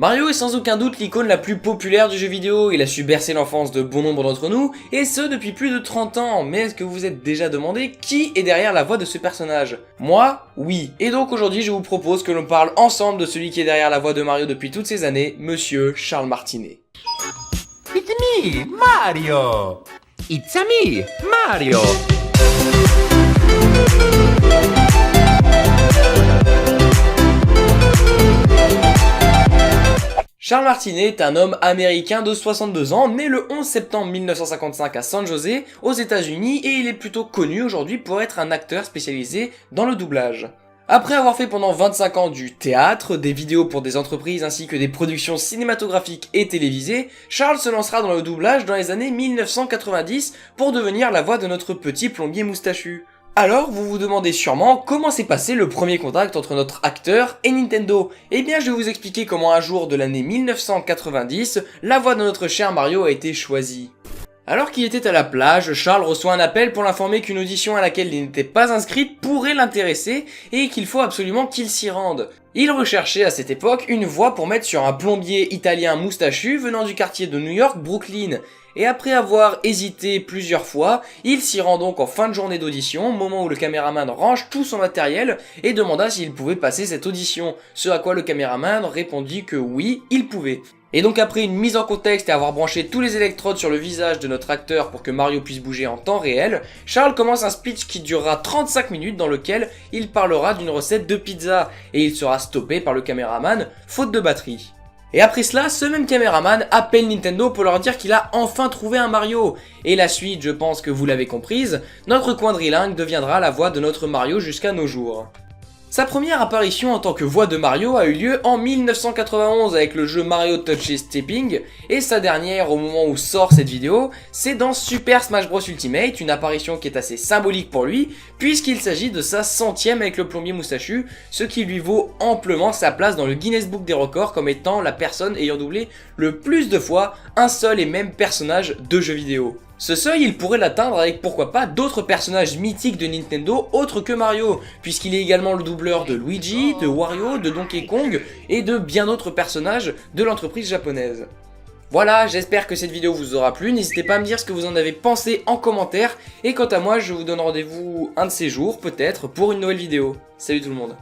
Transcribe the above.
Mario est sans aucun doute l'icône la plus populaire du jeu vidéo, il a su bercer l'enfance de bon nombre d'entre nous, et ce depuis plus de 30 ans, mais est-ce que vous vous êtes déjà demandé qui est derrière la voix de ce personnage? Moi, oui. Et donc aujourd'hui je vous propose que l'on parle ensemble de celui qui est derrière la voix de Mario depuis toutes ces années, Monsieur Charles Martinet. It's me, Mario! It's a me, Mario! Charles Martinet est un homme américain de 62 ans, né le 11 septembre 1955 à San José, aux États-Unis, et il est plutôt connu aujourd'hui pour être un acteur spécialisé dans le doublage. Après avoir fait pendant 25 ans du théâtre, des vidéos pour des entreprises ainsi que des productions cinématographiques et télévisées, Charles se lancera dans le doublage dans les années 1990 pour devenir la voix de notre petit plombier moustachu. Alors, vous vous demandez sûrement comment s'est passé le premier contact entre notre acteur et Nintendo. Eh bien, je vais vous expliquer comment un jour de l'année 1990, la voix de notre cher Mario a été choisie. Alors qu'il était à la plage, Charles reçoit un appel pour l'informer qu'une audition à laquelle il n'était pas inscrit pourrait l'intéresser et qu'il faut absolument qu'il s'y rende. Il recherchait à cette époque une voix pour mettre sur un plombier italien moustachu venant du quartier de New York, Brooklyn. Et après avoir hésité plusieurs fois, il s'y rend donc en fin de journée d'audition, moment où le caméraman range tout son matériel et demanda s'il pouvait passer cette audition, ce à quoi le caméraman répondit que oui, il pouvait. Et donc après une mise en contexte et avoir branché tous les électrodes sur le visage de notre acteur pour que Mario puisse bouger en temps réel, Charles commence un speech qui durera 35 minutes dans lequel il parlera d'une recette de pizza et il sera stoppé par le caméraman faute de batterie. Et après cela, ce même caméraman appelle Nintendo pour leur dire qu'il a enfin trouvé un Mario. Et la suite, je pense que vous l'avez comprise, notre quadrilingue deviendra la voix de notre Mario jusqu'à nos jours. Sa première apparition en tant que voix de Mario a eu lieu en 1991 avec le jeu Mario Touches Stepping, et sa dernière au moment où sort cette vidéo, c'est dans Super Smash Bros Ultimate, une apparition qui est assez symbolique pour lui, puisqu'il s'agit de sa 100e avec le plombier moustachu, ce qui lui vaut amplement sa place dans le Guinness Book des records comme étant la personne ayant doublé le plus de fois un seul et même personnage de jeu vidéo. Ce seuil, il pourrait l'atteindre avec pourquoi pas d'autres personnages mythiques de Nintendo autres que Mario, puisqu'il est également le doubleur de Luigi, de Wario, de Donkey Kong et de bien d'autres personnages de l'entreprise japonaise. Voilà, j'espère que cette vidéo vous aura plu, n'hésitez pas à me dire ce que vous en avez pensé en commentaire, et quant à moi, je vous donne rendez-vous un de ces jours, peut-être, pour une nouvelle vidéo. Salut tout le monde.